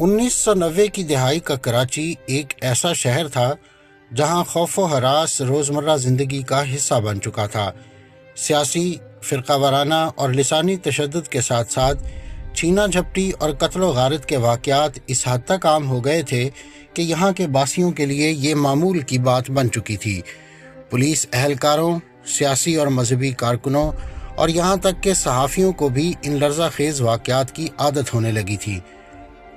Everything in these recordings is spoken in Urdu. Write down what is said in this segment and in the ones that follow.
1990 کی دہائی کا کراچی ایک ایسا شہر تھا جہاں خوف و ہراس روزمرہ زندگی کا حصہ بن چکا تھا۔ سیاسی، فرقہ وارانہ اور لسانی تشدد کے ساتھ ساتھ چھینا جھپٹی اور قتل و غارت کے واقعات اس حد تک عام ہو گئے تھے کہ یہاں کے باسیوں کے لیے یہ معمول کی بات بن چکی تھی۔ پولیس اہلکاروں، سیاسی اور مذہبی کارکنوں اور یہاں تک کہ صحافیوں کو بھی ان لرزہ خیز واقعات کی عادت ہونے لگی تھی۔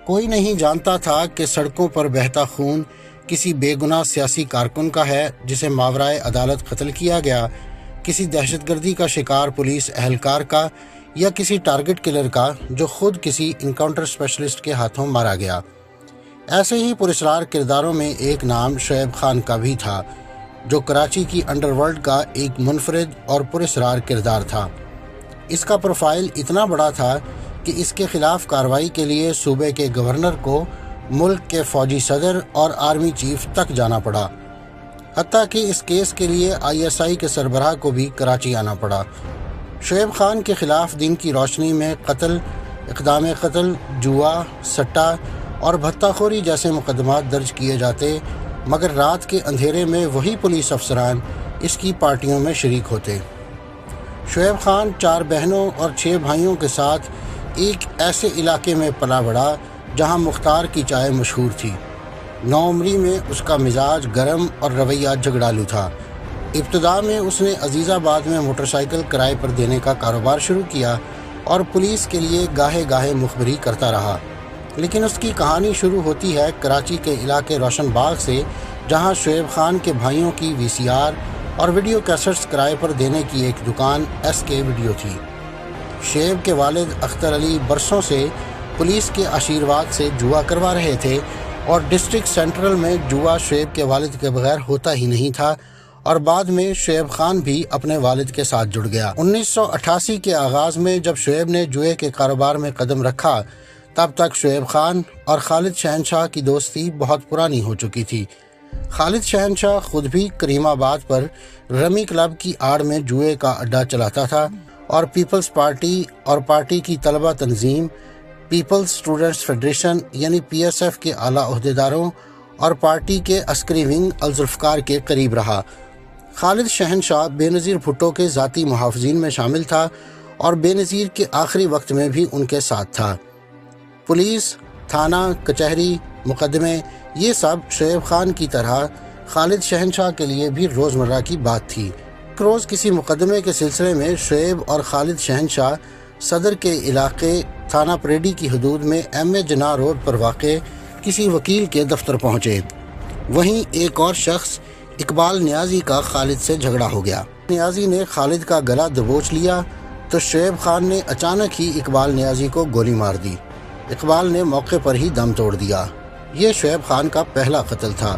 کوئی نہیں جانتا تھا کہ سڑکوں پر بہتا خون کسی بے گناہ سیاسی کارکن کا ہے جسے ماورائے عدالت قتل کیا گیا، کسی دہشت گردی کا شکار پولیس اہلکار کا، یا کسی ٹارگٹ کلر کا جو خود کسی انکاؤنٹر اسپیشلسٹ کے ہاتھوں مارا گیا۔ ایسے ہی پراسرار کرداروں میں ایک نام شعیب خان کا بھی تھا، جو کراچی کی انڈر ورلڈ کا ایک منفرد اور پراسرار کردار تھا۔ اس کا پروفائل اتنا بڑا تھا کہ اس کے خلاف کارروائی کے لیے صوبے کے گورنر کو ملک کے فوجی صدر اور آرمی چیف تک جانا پڑا، حتیٰ کہ اس کیس کے لیے ISI کے سربراہ کو بھی کراچی آنا پڑا۔ شعیب خان کے خلاف دن کی روشنی میں قتل، اقدام قتل، جوا، سٹہ اور بھتہ خوری جیسے مقدمات درج کیے جاتے، مگر رات کے اندھیرے میں وہی پولیس افسران اس کی پارٹیوں میں شریک ہوتے۔ شعیب خان 4 بہنوں اور 6 بھائیوں کے ساتھ ایک ایسے علاقے میں پلا بڑھا جہاں مختار کی چائے مشہور تھی۔ نوعمری میں اس کا مزاج گرم اور رویہ جھگڑالو تھا۔ ابتدا میں اس نے عزیز آباد میں موٹر سائیکل کرائے پر دینے کا کاروبار شروع کیا اور پولیس کے لیے گاہے گاہے مخبری کرتا رہا، لیکن اس کی کہانی شروع ہوتی ہے کراچی کے علاقے روشن باغ سے، جہاں شعیب خان کے بھائیوں کی VCR اور ویڈیو کیسٹس کرائے پر دینے کی ایک دکان SK ویڈیو تھی۔ شعیب کے والد اختر علی برسوں سے پولیس کے آشیرواد سے جوا کروا رہے تھے، اور ڈسٹرکٹ سینٹرل میں جوا شعیب کے والد کے بغیر ہوتا ہی نہیں تھا، اور بعد میں شعیب خان بھی اپنے والد کے ساتھ جڑ گیا۔ 1988 کے آغاز میں جب شعیب نے جوئے کے کاروبار میں قدم رکھا، تب تک شعیب خان اور خالد شہنشاہ کی دوستی بہت پرانی ہو چکی تھی۔ خالد شہنشاہ خود بھی کریم آباد پر رمی کلب کی آڑ میں جوئے کا اڈا چلاتا تھا، اور پیپلز پارٹی اور پارٹی کی طلبہ تنظیم پیپلز اسٹوڈنٹس فیڈریشن یعنی PSF کے اعلیٰ عہدیداروں اور پارٹی کے عسکری ونگ الذوالفقار کے قریب رہا۔ خالد شہنشاہ بے نظیر بھٹو کے ذاتی محافظین میں شامل تھا، اور بے نظیر کے آخری وقت میں بھی ان کے ساتھ تھا۔ پولیس، تھانہ، کچہری، مقدمے، یہ سب شعیب خان کی طرح خالد شہنشاہ کے لیے بھی روزمرہ کی بات تھی۔ ایک روز کسی مقدمے کے سلسلے میں شعیب اور خالد شہنشاہ صدر کے علاقے تھانہ پریڈی کی حدود میں MA جناح روڈ پر واقع کسی وکیل کے دفتر پہنچے۔ وہیں ایک اور شخص اقبال نیازی کا خالد سے جھگڑا ہو گیا۔ نیازی نے خالد کا گلا دبوچ لیا تو شعیب خان نے اچانک ہی اقبال نیازی کو گولی مار دی۔ اقبال نے موقع پر ہی دم توڑ دیا۔ یہ شعیب خان کا پہلا قتل تھا۔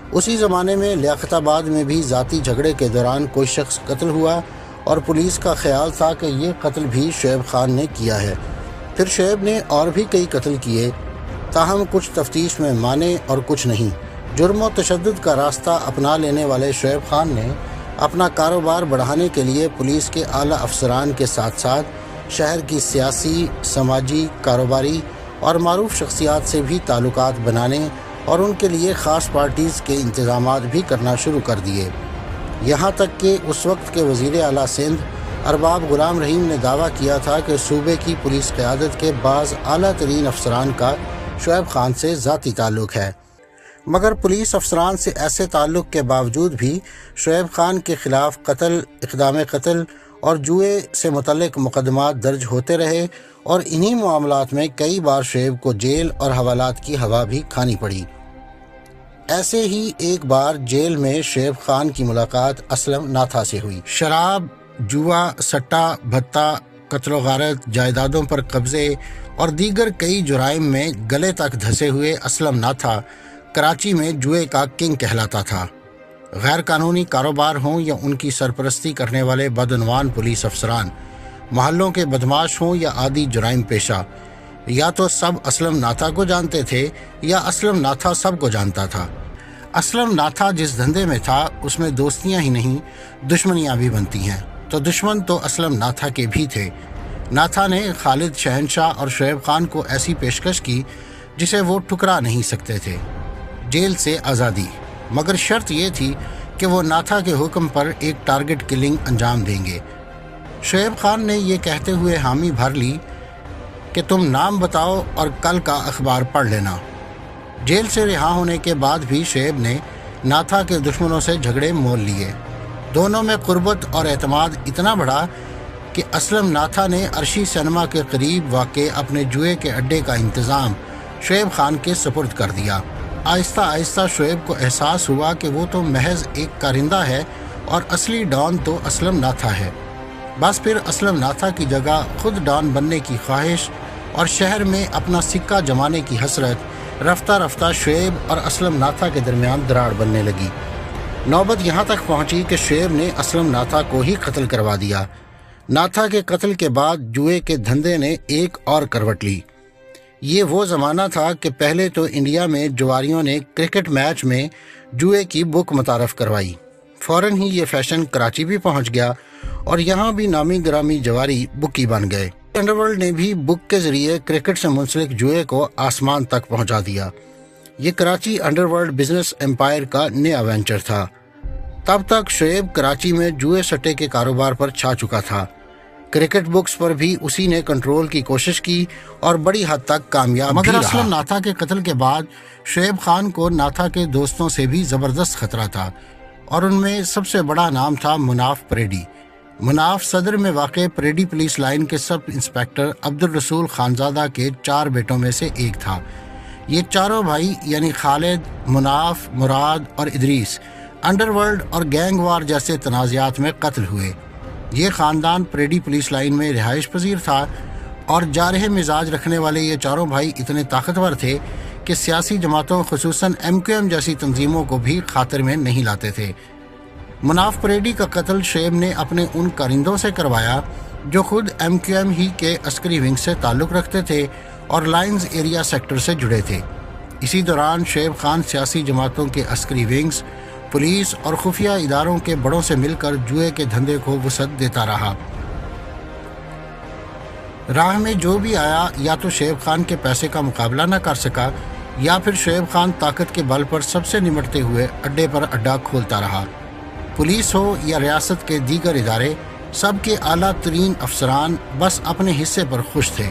اسی زمانے میں لیاقت آباد میں بھی ذاتی جھگڑے کے دوران کوئی شخص قتل ہوا، اور پولیس کا خیال تھا کہ یہ قتل بھی شعیب خان نے کیا ہے۔ پھر شعیب نے اور بھی کئی قتل کیے، تاہم کچھ تفتیش میں مانے اور کچھ نہیں۔ جرم و تشدد کا راستہ اپنا لینے والے شعیب خان نے اپنا کاروبار بڑھانے کے لیے پولیس کے اعلیٰ افسران کے ساتھ ساتھ شہر کی سیاسی، سماجی، کاروباری اور معروف شخصیات سے بھی تعلقات بنانے اور ان کے لیے خاص پارٹیز کے انتظامات بھی کرنا شروع کر دیے۔ یہاں تک کہ اس وقت کے وزیر اعلیٰ سندھ ارباب غلام رحیم نے دعویٰ کیا تھا کہ صوبے کی پولیس قیادت کے بعض اعلیٰ ترین افسران کا شعیب خان سے ذاتی تعلق ہے، مگر پولیس افسران سے ایسے تعلق کے باوجود بھی شعیب خان کے خلاف قتل، اقدام قتل اور جوئے سے متعلق مقدمات درج ہوتے رہے، اور انہی معاملات میں کئی بار شعیب کو جیل اور حوالات کی ہوا بھی کھانی پڑی۔ ایسے ہی ایک بار جیل میں شعیب خان کی ملاقات اسلم ناتھا سے ہوئی۔ شراب، جوا، سٹہ، بھتہ، قتل و غارت، جائیدادوں پر قبضے اور دیگر کئی جرائم میں گلے تک دھسے ہوئے اسلم ناتھا کراچی میں جوئے کا کنگ کہلاتا تھا۔ غیر قانونی کاروبار ہوں یا ان کی سرپرستی کرنے والے بدعنوان پولیس افسران، محلوں کے بدماش ہوں یا عادی جرائم پیشہ، یا تو سب اسلم ناتھا کو جانتے تھے یا اسلم ناتھا سب کو جانتا تھا۔ اسلم ناتھا جس دھندے میں تھا اس میں دوستیاں ہی نہیں دشمنیاں بھی بنتی ہیں، تو دشمن تو اسلم ناتھا کے بھی تھے۔ ناتھا نے خالد شہنشاہ اور شعیب خان کو ایسی پیشکش کی جسے وہ ٹھکرا نہیں سکتے تھے، جیل سے آزادی، مگر شرط یہ تھی کہ وہ ناتھا کے حکم پر ایک ٹارگٹ کلنگ انجام دیں گے۔ شعیب خان نے یہ کہتے ہوئے حامی بھر لی کہ تم نام بتاؤ اور کل کا اخبار پڑھ لینا۔ جیل سے رہا ہونے کے بعد بھی شعیب نے ناتھا کے دشمنوں سے جھگڑے مول لیے۔ دونوں میں قربت اور اعتماد اتنا بڑھا کہ اسلم ناتھا نے عرشی سینما کے قریب واقع اپنے جوئے کے اڈے کا انتظام شعیب خان کے سپرد کر دیا۔ آہستہ آہستہ شعیب کو احساس ہوا کہ وہ تو محض ایک کارندہ ہے اور اصلی ڈان تو اسلم ناتھا ہے۔ بس پھر اسلم ناتھا کی جگہ خود ڈان بننے کی خواہش اور شہر میں اپنا سکہ جمانے کی حسرت رفتہ رفتہ شعیب اور اسلم ناتھا کے درمیان دراڑ بننے لگی۔ نوبت یہاں تک پہنچی کہ شعیب نے اسلم ناتھا کو ہی قتل کروا دیا۔ ناتھا کے قتل کے بعد جوئے کے دھندے نے ایک اور کروٹ لی۔ یہ وہ زمانہ تھا کہ پہلے تو انڈیا میں جواریوں نے کرکٹ میچ میں جوئے کی بک متعارف کروائی، فوراً ہی یہ فیشن کراچی بھی پہنچ گیا اور یہاں بھی نامی گرامی جواری بکی بن گئے۔ انڈر ورلڈ نے بھی بک کے ذریعے کرکٹ سے منسلک جوئے کو آسمان تک پہنچا دیا۔ یہ Karachi underworld business empire کا نیا وینچر تھا۔ تب تک شعیب کراچی میں جوئے سٹے کے کاروبار پر چھا چکا تھا۔ کرکٹ بکس پر بھی اسی نے کنٹرول کی کوشش کی اور بڑی حد تک کامیاب بھی رہا۔ مگر اسلم ناتھا کے قتل کے بعد شعیب خان کو ناتھا کے دوستوں سے بھی زبردست خطرہ تھا، اور ان میں سب سے بڑا نام تھا مناف پریڈی۔ مناف صدر میں واقع پریڈی پولیس لائن کے سب انسپیکٹر عبدالرسول خانزادہ کے 4 بیٹوں میں سے ایک تھا۔ یہ چاروں بھائی یعنی خالد، مناف، مراد اور ادریس انڈر ورلڈ اور گینگ وار جیسے تنازعات میں قتل ہوئے۔ یہ خاندان پریڈی پولیس لائن میں رہائش پذیر تھا اور جارح مزاج رکھنے والے یہ چاروں بھائی اتنے طاقتور تھے کہ سیاسی جماعتوں خصوصاً MQM جیسی تنظیموں کو بھی خاطر میں نہیں لاتے تھے۔ مناف پریڈی کا قتل شعیب نے اپنے ان کارندوں سے کروایا جو خود MQM ہی کے عسکری ونگ سے تعلق رکھتے تھے اور لائنز ایریا سیکٹر سے جڑے تھے۔ اسی دوران شعیب خان سیاسی جماعتوں کے عسکری ونگز، پولیس اور خفیہ اداروں کے بڑوں سے مل کر جوئے کے دھندے کو وسعت دیتا رہا۔ راہ میں جو بھی آیا یا تو شعیب خان کے پیسے کا مقابلہ نہ کر سکا یا پھر شعیب خان طاقت کے بل پر سب سے نمٹتے ہوئے اڈے پر اڈا کھولتا رہا۔ پولیس ہو یا ریاست کے دیگر ادارے، سب کے اعلیٰ ترین افسران بس اپنے حصے پر خوش تھے۔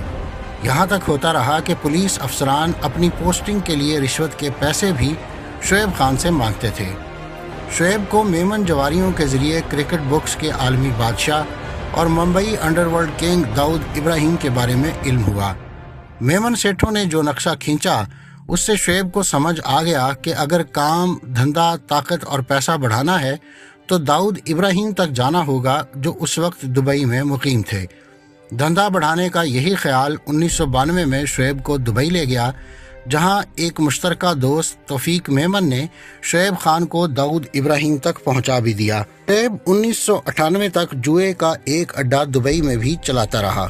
یہاں تک ہوتا رہا کہ پولیس افسران اپنی پوسٹنگ کے لیے رشوت کے پیسے بھی شعیب خان سے مانگتے تھے۔ شعیب کو میمن جواریوں کے ذریعے کرکٹ بکس کے عالمی بادشاہ اور ممبئی انڈر ورلڈ کنگ داؤد ابراہیم کے بارے میں علم ہوا۔ میمن سیٹھوں نے جو نقشہ کھینچا اس سے شعیب کو سمجھ آ گیا کہ اگر کام، دھندا، طاقت اور پیسہ بڑھانا ہے تو داؤد ابراہیم تک جانا ہوگا جو اس وقت دبئی میں مقیم تھے۔ دھندا بڑھانے کا یہی خیال 1992 میں شعیب کو دبئی لے گیا، جہاں ایک مشترکہ دوست توفیق میمن نے شعیب خان کو داؤد ابراہیم تک پہنچا بھی دیا۔ شعیب 1998 تک جوئے کا ایک اڈا دبئی میں بھی چلاتا رہا،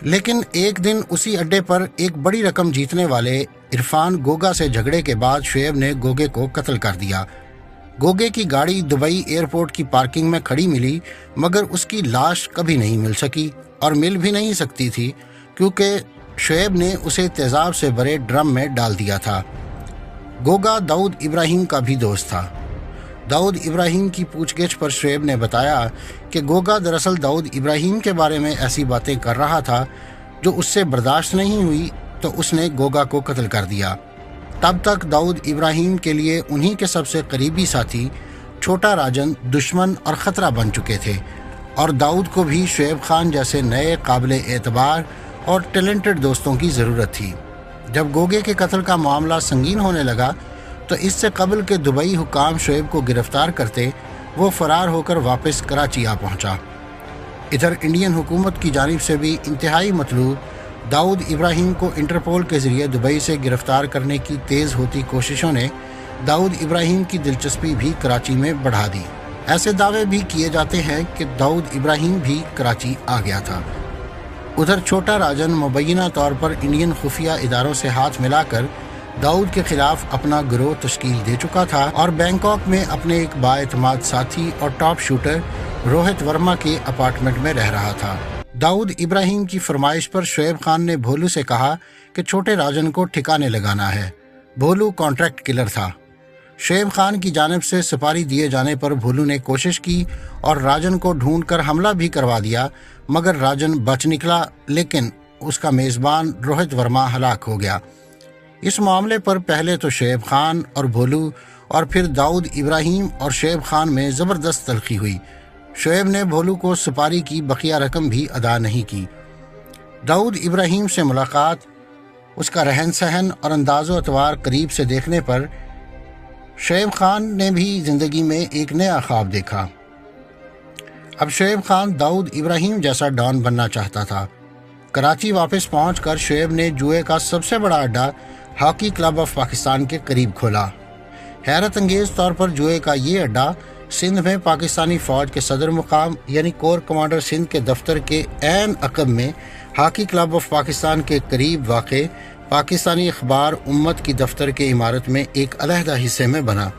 لیکن ایک دن اسی اڈے پر ایک بڑی رقم جیتنے والے عرفان گوگا سے جھگڑے کے بعد شعیب نے گوگے کو قتل کر دیا۔ گوگے کی گاڑی دبئی ایئرپورٹ کی پارکنگ میں کھڑی ملی، مگر اس کی لاش کبھی نہیں مل سکی اور مل بھی نہیں سکتی تھی کیونکہ شعیب نے اسے تیزاب سے بھرے ڈرم میں ڈال دیا تھا۔ گوگا داؤد ابراہیم کا بھی دوست تھا۔ داؤد ابراہیم کی پوچھ گچھ پر شعیب نے بتایا کہ گوگا دراصل داؤد ابراہیم کے بارے میں ایسی باتیں کر رہا تھا جو اس سے برداشت نہیں ہوئی، تو اس نے گوگا کو قتل کر دیا۔ تب تک داؤد ابراہیم کے لیے انہی کے سب سے قریبی ساتھی چھوٹا راجن دشمن اور خطرہ بن چکے تھے، اور داؤد کو بھی شعیب خان جیسے نئے قابل اعتبار اور ٹیلنٹڈ دوستوں کی ضرورت تھی۔ جب گوگے کے قتل کا معاملہ سنگین ہونے لگا تو اس سے قبل کہ دبئی حکام شعیب کو گرفتار کرتے، وہ فرار ہو کر واپس کراچی آ پہنچا۔ ادھر انڈین حکومت کی جانب سے بھی انتہائی مطلوب داؤد ابراہیم کو انٹرپول کے ذریعے دبئی سے گرفتار کرنے کی تیز ہوتی کوششوں نے داؤد ابراہیم کی دلچسپی بھی کراچی میں بڑھا دی۔ ایسے دعوے بھی کیے جاتے ہیں کہ داؤد ابراہیم بھی کراچی آ گیا تھا۔ ادھر چھوٹا راجن مبینہ طور پر انڈین خفیہ اداروں سے ہاتھ ملا کر داؤد کے خلاف اپنا گروہ تشکیل دے چکا تھا اور بینکاک میں اپنے ایک بااعتماد ساتھی اور ٹاپ شوٹر روہت ورما کے اپارٹمنٹ میں رہ رہا تھا۔ داؤد ابراہیم کی فرمائش پر شعیب خان نے بھولو سے کہا کہ چھوٹے راجن کو ٹھکانے لگانا ہے۔ بھولو کانٹریکٹ کلر تھا۔ شعیب خان کی جانب سے سپاری دیے جانے پر بھولو نے کوشش کی اور راجن کو ڈھونڈ کر حملہ بھی کروا دیا، مگر راجن بچ نکلا، لیکن اس کا میزبان روہت ورما ہلاک ہو گیا۔ اس معاملے پر پہلے تو شعیب خان اور بھولو اور پھر داؤد ابراہیم اور شعیب خان میں زبردست تلخی ہوئی۔ شعیب نے بھولو کو سپاری کی بقیہ رقم بھی ادا نہیں کی۔ داؤد ابراہیم سے ملاقات، اس کا رہن سہن اور انداز و اطوار قریب سے دیکھنے پر شعیب خان نے بھی زندگی میں ایک نیا خواب دیکھا۔ اب شعیب خان داؤد ابراہیم جیسا ڈان بننا چاہتا تھا۔ کراچی واپس پہنچ کر شعیب نے جوئے کا سب سے بڑا اڈا ہاکی کلب آف پاکستان کے قریب کھولا۔ حیرت انگیز طور پر جوئے کا یہ اڈا سندھ میں پاکستانی فوج کے صدر مقام یعنی کور کمانڈر سندھ کے دفتر کے عین عقب میں ہاکی کلب آف پاکستان کے قریب واقع پاکستانی اخبار امت کی دفتر کے عمارت میں ایک علیحدہ حصے میں بنا۔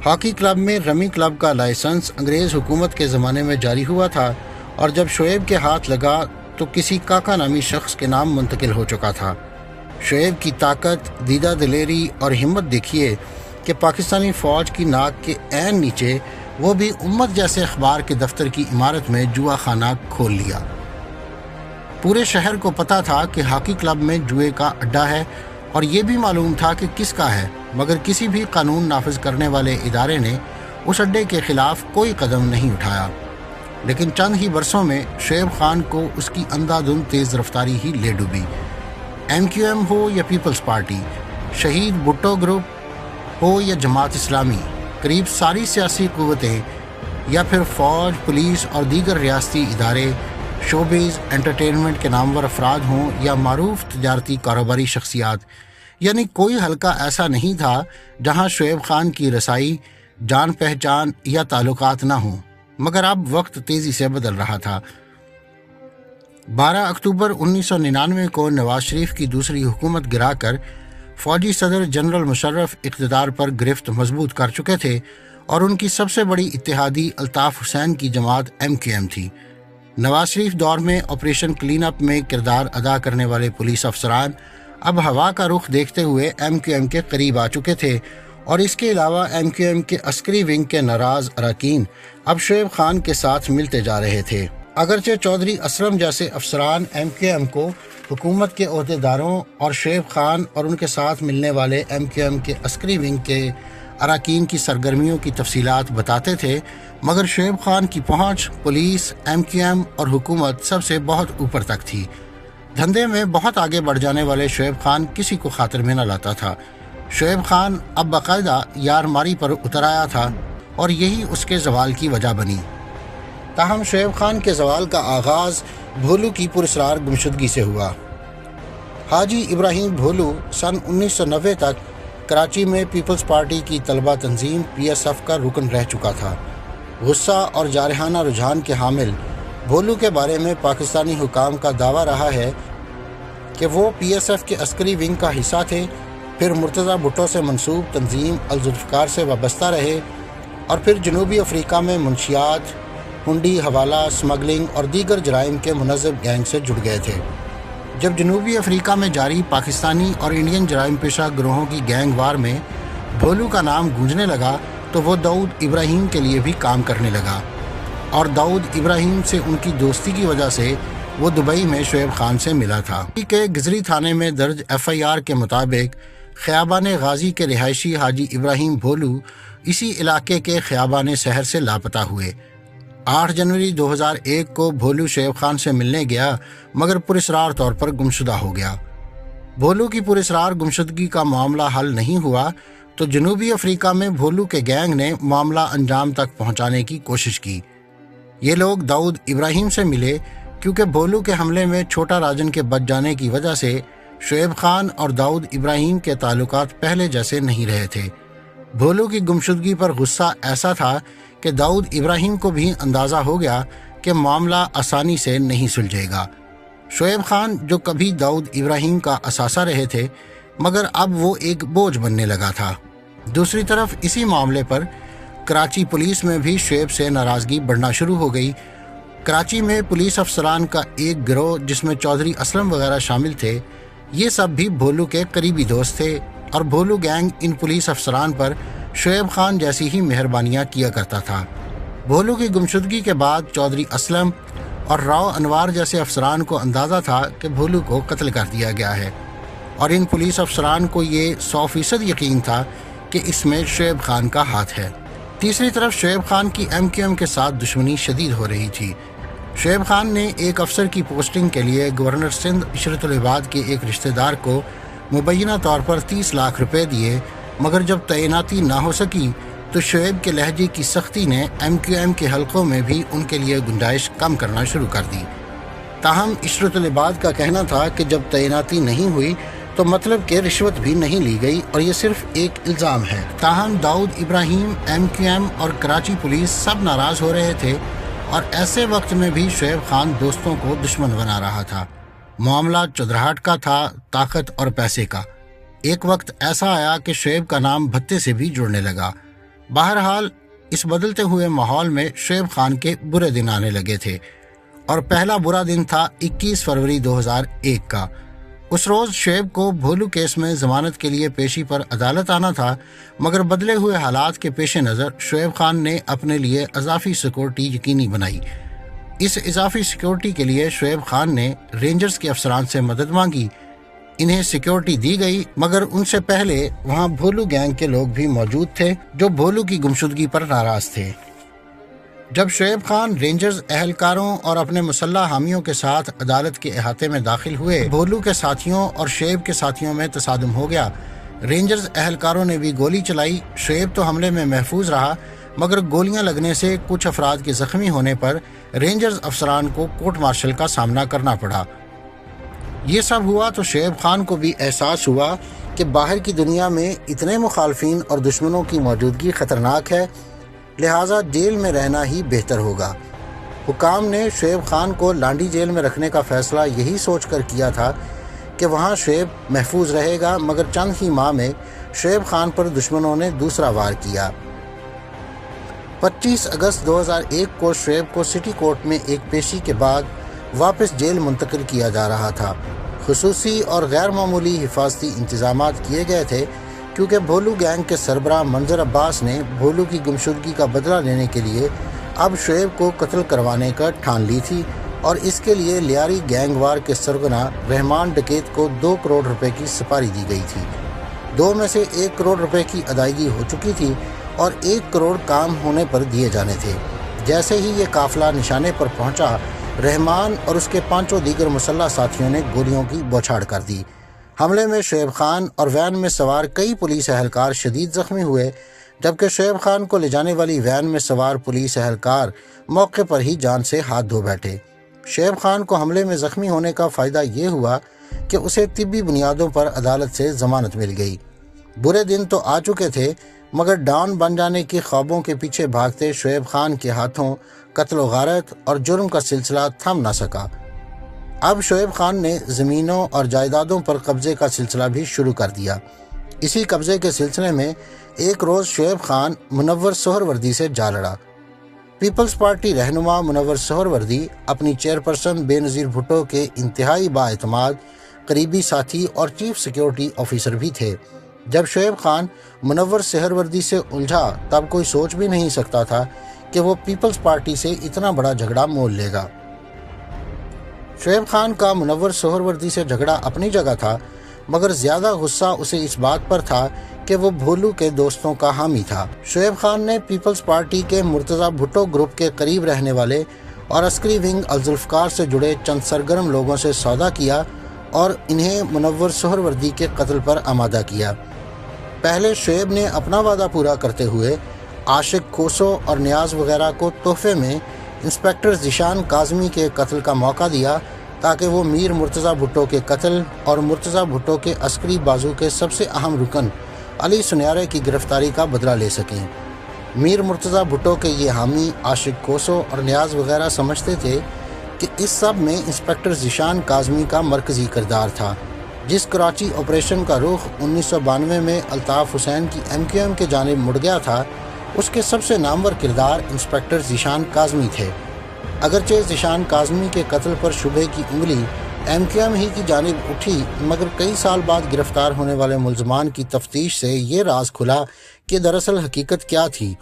ہاکی کلب میں رمی کلب کا لائسنس انگریز حکومت کے زمانے میں جاری ہوا تھا اور جب شعیب کے ہاتھ لگا تو کسی کاکا نامی شخص کے نام منتقل ہو چکا تھا۔ شعیب کی طاقت، دیدہ دلیری اور ہمت دیکھیے کہ پاکستانی فوج کی ناک کے عین نیچے وہ بھی امت جیسے اخبار کے دفتر کی عمارت میں جوا خانہ کھول لیا۔ پورے شہر کو پتہ تھا کہ ہاکی کلب میں جوئے کا اڈا ہے اور یہ بھی معلوم تھا کہ کس کا ہے، مگر کسی بھی قانون نافذ کرنے والے ادارے نے اس اڈے کے خلاف کوئی قدم نہیں اٹھایا۔ لیکن چند ہی برسوں میں شعیب خان کو اس کی اندھا دھند تیز رفتاری ہی لے ڈوبی۔ MQM ہو یا پیپلز پارٹی، شہید بھٹو گروپ ہو یا جماعت اسلامی، قریب ساری سیاسی قوتیں یا پھر فوج، پولیس اور دیگر ریاستی ادارے، شوبز، انٹرٹینمنٹ کے نامور افراد ہوں یا معروف تجارتی کاروباری شخصیات، یعنی کوئی حلقہ ایسا نہیں تھا جہاں شعیب خان کی رسائی، جان پہچان یا تعلقات نہ ہوں۔ مگر اب وقت تیزی سے بدل رہا تھا۔ 12 اکتوبر 1999 کو نواز شریف کی دوسری حکومت گرا کر فوجی صدر جنرل مشرف اقتدار پر گرفت مضبوط کر چکے تھے اور ان کی سب سے بڑی اتحادی الطاف حسین کی جماعت MQM تھی۔ نواز شریف دور میں آپریشن کلین اپ میں کردار ادا کرنے والے پولیس افسران اب ہوا کا رخ دیکھتے ہوئے MQM کے قریب آ چکے تھے اور اس کے علاوہ MQM کے عسکری ونگ کے ناراض اراکین اب شعیب خان کے ساتھ ملتے جا رہے تھے۔ اگرچہ چودھری اسلم جیسے افسران MQM کو حکومت کے عہدیداروں اور شعیب خان اور ان کے ساتھ ملنے والے MQM کے عسکری ونگ کے اراکین کی سرگرمیوں کی تفصیلات بتاتے تھے، مگر شعیب خان کی پہنچ پولیس، MQM اور حکومت سب سے بہت اوپر تک تھی۔ دھندے میں بہت آگے بڑھ جانے والے شعیب خان کسی کو خاطر میں نہ لاتا تھا۔ شعیب خان اب باقاعدہ یار ماری پر اتر آیا تھا اور یہی اس کے زوال کی وجہ بنی۔ تاہم شعیب خان کے زوال کا آغاز بھولو کی پراسرار گمشدگی سے ہوا۔ حاجی ابراہیم بھولو سن 1990 تک کراچی میں پیپلز پارٹی کی طلبہ تنظیم PSF کا رکن رہ چکا تھا۔ غصہ اور جارحانہ رجحان کے حامل بھولو کے بارے میں پاکستانی حکام کا دعویٰ رہا ہے کہ وہ PSF کے عسکری ونگ کا حصہ تھے، پھر مرتضی بھٹو سے منسوب تنظیم الذوالفقار سے وابستہ رہے اور پھر جنوبی افریقہ میں منشیات، ہنڈی، حوالہ، سمگلنگ اور دیگر جرائم کے منظم گینگ سے جڑ گئے تھے۔ جب جنوبی افریقہ میں جاری پاکستانی اور انڈین جرائم پیشہ گروہوں کی گینگ وار میں بھولو کا نام گونجنے لگا تو وہ داؤد ابراہیم کے لیے بھی کام کرنے لگا اور داؤد ابراہیم سے ان کی دوستی کی وجہ سے وہ دبئی میں شعیب خان سے ملا تھا۔ کے گزری تھانے میں درج FIR کے مطابق خیابان غازی کے رہائشی حاجی ابراہیم بھولو اسی علاقے کے خیابان سحر سے لاپتہ ہوئے۔ 8 جنوری 2001 کو بھولو شعیب خان سے ملنے گیا مگر پراسرار طور پر گمشدہ ہو گیا۔ بھولو کی پراسرار گمشدگی کا معاملہ حل نہیں ہوا تو جنوبی افریقہ میں بھولو کے گینگ نے معاملہ انجام تک پہنچانے کی کوشش کی۔ یہ لوگ داؤد ابراہیم سے ملے کیونکہ بھولو کے حملے میں چھوٹا راجن کے بچ جانے کی وجہ سے شعیب خان اور داؤد ابراہیم کے تعلقات پہلے جیسے نہیں رہے تھے۔ بھولو کی گمشدگی پر غصہ ایسا تھا کہ داؤد ابراہیم کو بھی اندازہ ہو گیا کہ معاملہ آسانی سے نہیں سلجھے گا۔ شعیب خان جو کبھی داؤد ابراہیم کا اثاثہ رہے تھے مگر اب وہ ایک بوجھ بننے لگا تھا۔ دوسری طرف اسی معاملے پر کراچی پولیس میں بھی شعیب سے ناراضگی بڑھنا شروع ہو گئی کراچی میں پولیس افسران کا ایک گروہ جس میں چودھری اسلم وغیرہ شامل تھے، یہ سب بھی بھولو کے قریبی دوست تھے، اور بھولو گینگ ان پولیس افسران پر شعیب خان جیسی ہی مہربانیاں کیا کرتا تھا۔ بھولو کی گمشدگی کے بعد چودھری اسلم اور راؤ انوار جیسے افسران کو اندازہ تھا کہ بھولو کو قتل کر دیا گیا ہے، اور ان پولیس افسران کو یہ 100% یقین تھا کہ اس میں شعیب خان کا ہاتھ ہے۔ تیسری طرف شعیب خان کی MQM کے ساتھ دشمنی شدید ہو رہی تھی۔ شعیب خان نے ایک افسر کی پوسٹنگ کے لیے گورنر سندھ عشرت العباد کے ایک رشتہ دار کو مبینہ طور پر 30 لاکھ روپے دیے، مگر جب تعیناتی نہ ہو سکی تو شعیب کے لہجے کی سختی نے MQM کے حلقوں میں بھی ان کے لیے گنجائش کم کرنا شروع کر دی۔ تاہم عشرت العباد کا کہنا تھا کہ جب تعیناتی نہیں ہوئی تو مطلب کہ رشوت بھی نہیں لی گئی اور یہ صرف ایک الزام ہے۔ تاہم داؤد ابراہیم، MQM اور کراچی پولیس سب ناراض ہو رہے تھے، اور ایسے وقت میں بھی شعیب خان دوستوں کو دشمن بنا رہا تھا۔ معاملہ چودراہٹ کا تھا، طاقت اور پیسے کا۔ ایک وقت ایسا آیا کہ شعیب کا نام بھتے سے بھی جڑنے لگا۔ بہرحال اس بدلتے ہوئے ماحول میں شعیب خان کے برے دن آنے لگے تھے، اور پہلا برا دن تھا 21 فروری 2001 کا۔ اس روز شعیب کو بھولو کیس میں ضمانت کے لیے پیشی پر عدالت آنا تھا، مگر بدلے ہوئے حالات کے پیش نظر شعیب خان نے اپنے لیے اضافی سیکورٹی یقینی بنائی۔ اس اضافی سیکورٹی کے لیے شعیب خان نے رینجرز کے افسران سے مدد مانگی۔ انہیں سیکورٹی دی گئی، مگر ان سے پہلے وہاں بھولو گینگ کے لوگ بھی موجود تھے جو بھولو کی گمشدگی پر ناراض تھے۔ جب شعیب خان رینجرز اہلکاروں اور اپنے مسلح حامیوں کے ساتھ عدالت کے احاطے میں داخل ہوئے، بھولو کے ساتھیوں اور شعیب کے ساتھیوں میں تصادم ہو گیا۔ رینجرز اہلکاروں نے بھی گولی چلائی۔ شعیب تو حملے میں محفوظ رہا، مگر گولیاں لگنے سے کچھ افراد کے زخمی ہونے پر رینجرز افسران کو کورٹ مارشل کا سامنا کرنا پڑا۔ یہ سب ہوا تو شعیب خان کو بھی احساس ہوا کہ باہر کی دنیا میں اتنے مخالفین اور دشمنوں کی موجودگی خطرناک ہے، لہٰذا جیل میں رہنا ہی بہتر ہوگا۔ حکام نے شعیب خان کو لانڈی جیل میں رکھنے کا فیصلہ یہی سوچ کر کیا تھا کہ وہاں شعیب محفوظ رہے گا، مگر چند ہی ماہ میں شعیب خان پر دشمنوں نے دوسرا وار کیا۔ 25 اگست 2001 کو شعیب کو سٹی کورٹ میں ایک پیشی کے بعد واپس جیل منتقل کیا جا رہا تھا۔ خصوصی اور غیر معمولی حفاظتی انتظامات کیے گئے تھے، کیونکہ بھولو گینگ کے سربراہ منظر عباس نے بھولو کی گمشدگی کا بدلہ لینے کے لیے اب شعیب کو قتل کروانے کا ٹھان لی تھی، اور اس کے لیے لیاری گینگ وار کے سرغنہ رحمان ڈکیت کو 2 کروڑ روپے کی سپاری دی گئی تھی۔ 2 میں سے 1 کروڑ روپے کی ادائیگی ہو چکی تھی اور 1 کروڑ کام ہونے پر دیے جانے تھے۔ جیسے ہی یہ قافلہ نشانے پر پہنچا، رحمان اور اس کے 5 دیگر مسلح ساتھیوں نے گولیوں کی بوچھاڑ کر دی۔ حملے میں شعیب خان اور وین میں سوار کئی پولیس اہلکار شدید زخمی ہوئے، جبکہ شعیب خان کو لے جانے والی وین میں سوار پولیس اہلکار موقع پر ہی جان سے ہاتھ دھو بیٹھے۔ شعیب خان کو حملے میں زخمی ہونے کا فائدہ یہ ہوا کہ اسے طبی بنیادوں پر عدالت سے ضمانت مل گئی۔ برے دن تو آ چکے تھے، مگر ڈان بن جانے کے خوابوں کے پیچھے بھاگتے شعیب خان کے ہاتھوں قتل و غارت اور جرم کا سلسلہ تھم نہ سکا۔ اب شعیب خان نے زمینوں اور جائیدادوں پر قبضے کا سلسلہ بھی شروع کر دیا۔ اسی قبضے کے سلسلے میں ایک روز شعیب خان منور سہروردی سے جا لڑا۔ پیپلز پارٹی رہنما منور سہروردی اپنی چیئرپرسن بے نظیر بھٹو کے انتہائی بااعتماد قریبی ساتھی اور چیف سیکیورٹی آفیسر بھی تھے۔ جب شعیب خان منور سہروردی سے الجھا، تب کوئی سوچ بھی نہیں سکتا تھا کہ وہ پیپلز پارٹی سے اتنا بڑا جھگڑا مول لے گا۔ شعیب خان کا منور سہروردی سے جھگڑا اپنی جگہ تھا، مگر زیادہ غصہ اسے اس بات پر تھا کہ وہ بھولو کے دوستوں کا حامی تھا۔ شعیب خان نے پیپلز پارٹی کے مرتضی بھٹو گروپ کے قریب رہنے والے اور عسکری ونگ الذوالفقار سے جڑے چند سرگرم لوگوں سے سودا کیا اور انہیں منور سہروردی کے قتل پر آمادہ کیا۔ پہلے شعیب نے اپنا وعدہ پورا کرتے ہوئے عاشق کھوسو اور نیاز وغیرہ کو تحفے میں انسپیکٹر ذیشان کاظمی کے قتل کا موقع دیا، تاکہ وہ میر مرتضی بھٹو کے قتل اور مرتضی بھٹو کے عسکری بازو کے سب سے اہم رکن علی سنیارے کی گرفتاری کا بدلہ لے سکیں۔ میر مرتضی بھٹو کے یہ حامی عاشق کھوسو اور نیاز وغیرہ سمجھتے تھے کہ اس سب میں انسپیکٹر ذیشان کاظمی کا مرکزی کردار تھا۔ جس کراچی آپریشن کا رخ 1992 میں الطاف حسین کی MQM کے جانب مڑ گیا تھا، اس کے سب سے نامور کردار انسپیکٹر ذیشان کاظمی تھے۔ اگرچہ ذیشان کاظمی کے قتل پر شبہ کی انگلی MQM ہی کی جانب اٹھی، مگر کئی سال بعد گرفتار ہونے والے ملزمان کی تفتیش سے یہ راز کھلا کہ دراصل حقیقت کیا تھی۔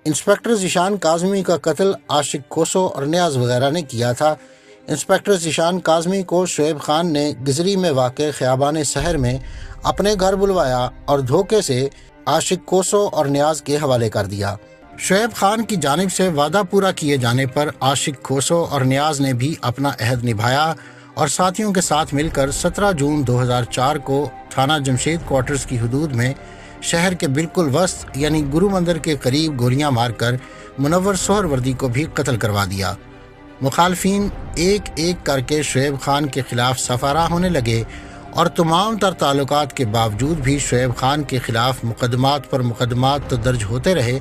انسپکٹر ذیشان کاظمی کا قتل عاشق کوسو اور نیاز وغیرہ نے کیا تھا۔ انسپکٹر ذیشان کاظمی کو شعیب خان نے گزری میں واقع خیابان سحر میں اپنے گھر بلوایا اور دھوکے سے عاشق کوسو اور نیاز کے حوالے کر دیا۔ شعیب خان کی جانب سے وعدہ پورا کیے جانے پر عاشق کوسو اور نیاز نے بھی اپنا عہد نبھایا اور ساتھیوں کے ساتھ مل کر 17 جون 2004 کو تھانہ جمشید کوارٹرز کی حدود میں شہر کے بالکل وسط یعنی گرو مندر کے قریب گولیاں مار کر منور سہروردی کو بھی قتل کروا دیا۔ مخالفین ایک ایک کر کے شعیب خان کے خلاف صفارہ ہونے لگے اور تمام تر تعلقات کے باوجود بھی شعیب خان کے خلاف مقدمات پر مقدمات تو درج ہوتے رہے،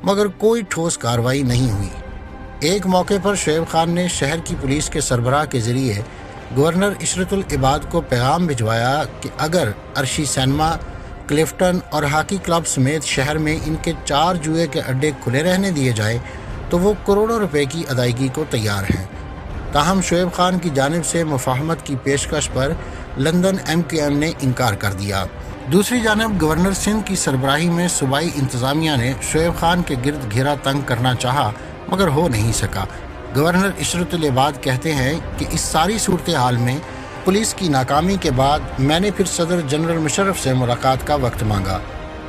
مگر کوئی ٹھوس کارروائی نہیں ہوئی۔ ایک موقع پر شعیب خان نے شہر کی پولیس کے سربراہ کے ذریعے گورنر عشرت العباد کو پیغام بھجوایا کہ اگر عرشی سینما، کلفٹن اور ہاکی کلب سمیت شہر میں ان کے 4 جوئے کے اڈے کھلے رہنے دیے جائے تو وہ کروڑوں روپے کی ادائیگی کو تیار ہیں۔ تاہم شعیب خان کی جانب سے مفاہمت کی پیشکش پر لندن MQM نے انکار کر دیا۔ دوسری جانب گورنر سندھ کی سربراہی میں صوبائی انتظامیہ نے شعیب خان کے گرد گھیرا تنگ کرنا چاہا مگر ہو نہیں سکا۔ گورنر عشرت العباد کہتے ہیں کہ اس ساری صورتحال میں پولیس کی ناکامی کے بعد میں نے پھر صدر جنرل مشرف سے ملاقات کا وقت مانگا۔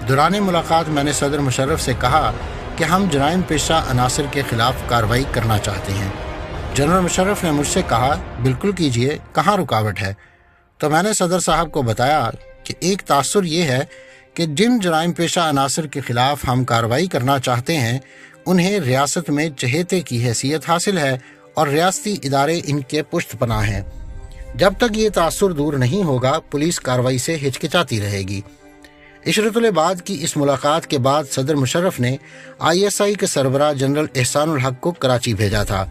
دوران ملاقات میں نے صدر مشرف سے کہا کہ ہم جرائم پیشہ عناصر کے خلاف کارروائی کرنا چاہتے ہیں۔ جنرل مشرف نے مجھ سے کہا بالکل کیجئے، کہاں رکاوٹ ہے؟ تو میں نے صدر صاحب کو بتایا کہ ایک تاثر یہ ہے کہ جن جرائم پیشہ عناصر کے خلاف ہم کارروائی کرنا چاہتے ہیں انہیں ریاست میں چہیتے کی حیثیت حاصل ہے اور ریاستی ادارے ان کے پشت پناہ ہیں۔ جب تک یہ تاثر دور نہیں ہوگا پولیس کارروائی سے ہچکچاتی رہے گی۔ عشرت العباد کی اس ملاقات کے بعد صدر مشرف نے ISI کے سربراہ جنرل احسان الحق کو کراچی بھیجا تھا۔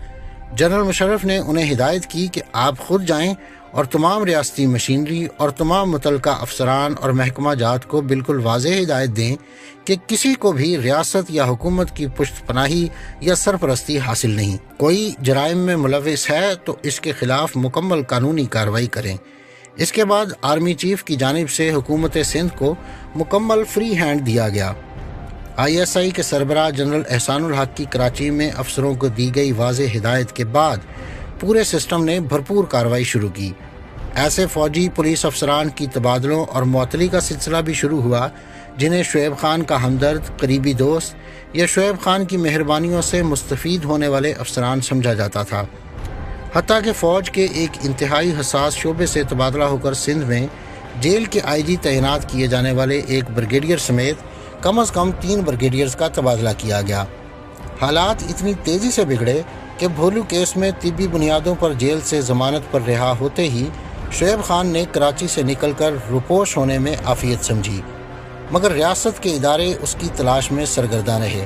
جنرل مشرف نے انہیں ہدایت کی کہ آپ خود جائیں اور تمام ریاستی مشینری اور تمام متعلقہ افسران اور محکمہ جات کو بالکل واضح ہدایت دیں کہ کسی کو بھی ریاست یا حکومت کی پشت پناہی یا سرپرستی حاصل نہیں۔ کوئی جرائم میں ملوث ہے تو اس کے خلاف مکمل قانونی کارروائی کریں۔ اس کے بعد آرمی چیف کی جانب سے حکومت سندھ کو مکمل فری ہینڈ دیا گیا۔ ISI کے سربراہ جنرل احسان الحق کی کراچی میں افسروں کو دی گئی واضح ہدایت کے بعد پورے سسٹم نے بھرپور کارروائی شروع کی۔ ایسے فوجی پولیس افسران کی تبادلوں اور معطلی کا سلسلہ بھی شروع ہوا جنہیں شعیب خان کا ہمدرد، قریبی دوست یا شعیب خان کی مہربانیوں سے مستفید ہونے والے افسران سمجھا جاتا تھا۔ حتیٰ کہ فوج کے ایک انتہائی حساس شعبے سے تبادلہ ہو کر سندھ میں جیل کے IG تعینات کیے جانے والے ایک بریگیڈیئر سمیت کم از کم 3 بریگیڈیئرز کا تبادلہ کیا گیا۔ حالات اتنی تیزی سے بگڑے کہ بھولو کیس میں طبی بنیادوں پر جیل سے ضمانت پر رہا ہوتے ہی شعیب خان نے کراچی سے نکل کر روپوش ہونے میں عافیت سمجھی، مگر ریاست کے ادارے اس کی تلاش میں سرگرداں رہے۔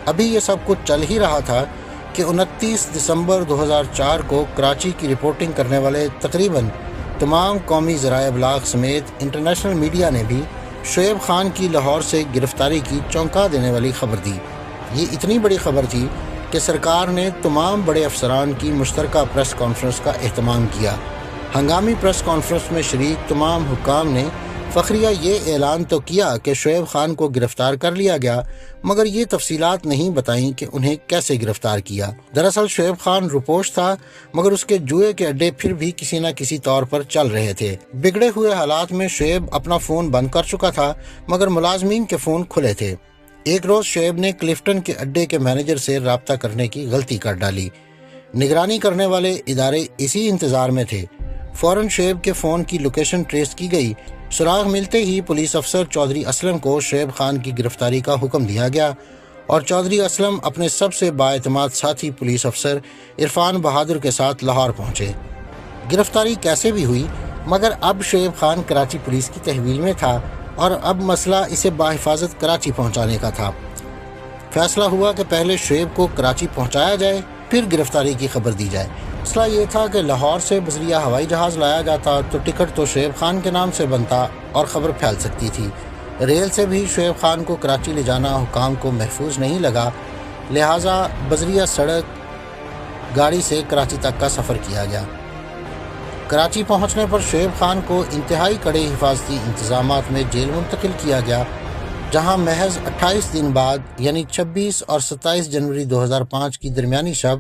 ابھی یہ سب کچھ چل ہی رہا تھا کہ 29 دسمبر 2004 کو کراچی کی رپورٹنگ کرنے والے تقریباً تمام قومی ذرائع ابلاغ سمیت انٹرنیشنل میڈیا نے بھی شعیب خان کی لاہور سے گرفتاری کی چونکا دینے والی خبر دی۔ یہ اتنی بڑی خبر تھی کہ سرکار نے تمام بڑے افسران کی مشترکہ پریس کانفرنس کا اہتمام کیا۔ ہنگامی پریس کانفرنس میں شریک تمام حکام نے فخریہ یہ اعلان تو کیا کہ شعیب خان کو گرفتار کر لیا گیا، مگر یہ تفصیلات نہیں بتائیں کہ انہیں کیسے گرفتار کیا۔ دراصل شعیب خان روپوش تھا، مگر اس کے جوئے کے اڈے پھر بھی کسی نہ کسی طور پر چل رہے تھے۔ بگڑے ہوئے حالات میں شعیب اپنا فون بند کر چکا تھا، مگر ملازمین کے فون کھلے تھے۔ ایک روز شعیب نے کلفٹن کے اڈے کے مینیجر سے رابطہ کرنے کی غلطی کر ڈالی۔ نگرانی کرنے والے ادارے اسی انتظار میں تھے۔ فوراً شعیب کے فون کی لوکیشن ٹریس کی گئی۔ سراغ ملتے ہی پولیس افسر چودھری اسلم کو شعیب خان کی گرفتاری کا حکم دیا گیا اور چودھری اسلم اپنے سب سے بااعتماد ساتھی پولیس افسر عرفان بہادر کے ساتھ لاہور پہنچے۔ گرفتاری کیسے بھی ہوئی، مگر اب شعیب خان کراچی پولیس کی تحویل میں تھا اور اب مسئلہ اسے بحفاظت کراچی پہنچانے کا تھا۔ فیصلہ ہوا کہ پہلے شعیب کو کراچی پہنچایا جائے، پھر گرفتاری کی خبر دی جائے۔ مسئلہ یہ تھا کہ لاہور سے بذریعہ ہوائی جہاز لایا جاتا تو ٹکٹ تو شعیب خان کے نام سے بنتا اور خبر پھیل سکتی تھی۔ ریل سے بھی شعیب خان کو کراچی لے جانا حکام کو محفوظ نہیں لگا۔ لہٰذا بذریعہ سڑک گاڑی سے کراچی تک کا سفر کیا گیا۔ کراچی پہنچنے پر شعیب خان کو انتہائی کڑے حفاظتی انتظامات میں جیل منتقل کیا گیا، جہاں محض 28 دن بعد یعنی 26 اور 27 جنوری 2005 کی درمیانی شب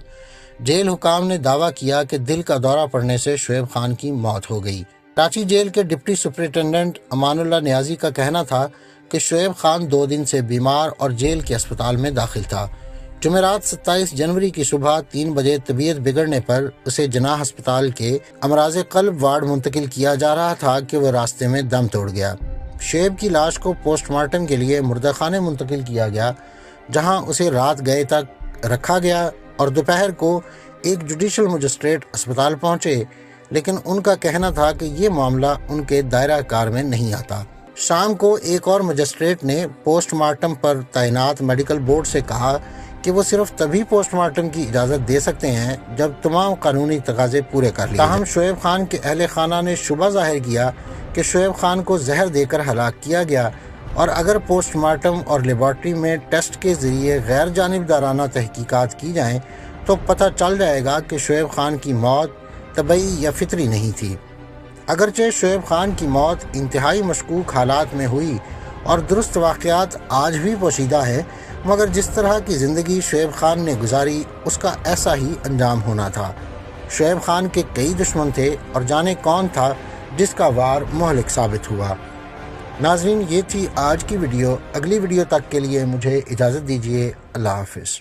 جیل حکام نے دعویٰ کیا کہ دل کا دورہ پڑنے سے شعیب خان کی موت ہو گئی۔ کراچی جیل کے ڈپٹی سپرنٹنڈنٹ امان اللہ نیازی کا کہنا تھا کہ شعیب خان 2 دن سے بیمار اور جیل کے اسپتال میں داخل تھا۔ جمعرات 27 جنوری کی صبح 3 بجے طبیعت بگڑنے پر اسے جناح ہسپتال کے امراض قلب وارڈ منتقل کیا جا رہا تھا کہ وہ راستے میں دم توڑ گیا۔ شعیب کی لاش کو پوسٹ مارٹم کے لیے مردہ خانے منتقل کیا گیا، جہاں اسے رات گئے تک رکھا گیا اور دوپہر کو ایک جوڈیشل مجسٹریٹ اسپتال پہنچے، لیکن ان کا کہنا تھا کہ یہ معاملہ ان کے دائرہ کار میں نہیں آتا۔ شام کو ایک اور مجسٹریٹ نے پوسٹ مارٹم پر تعینات میڈیکل بورڈ سے کہا کہ وہ صرف تبھی پوسٹ مارٹم کی اجازت دے سکتے ہیں جب تمام قانونی تقاضے پورے کر لیے جائیں۔ تاہم شعیب خان کے اہل خانہ نے شبہ ظاہر کیا کہ شعیب خان کو زہر دے کر ہلاک کیا گیا، اور اگر پوسٹ مارٹم اور لیبارٹری میں ٹیسٹ کے ذریعے غیر جانبدارانہ تحقیقات کی جائیں تو پتہ چل جائے گا کہ شعیب خان کی موت طبعی یا فطری نہیں تھی۔ اگرچہ شعیب خان کی موت انتہائی مشکوک حالات میں ہوئی اور درست واقعات آج بھی پوشیدہ ہے، مگر جس طرح کی زندگی شعیب خان نے گزاری اس کا ایسا ہی انجام ہونا تھا۔ شعیب خان کے کئی دشمن تھے اور جانے کون تھا جس کا وار مہلک ثابت ہوا۔ ناظرین، یہ تھی آج کی ویڈیو۔ اگلی ویڈیو تک کے لیے مجھے اجازت دیجیے۔ اللہ حافظ۔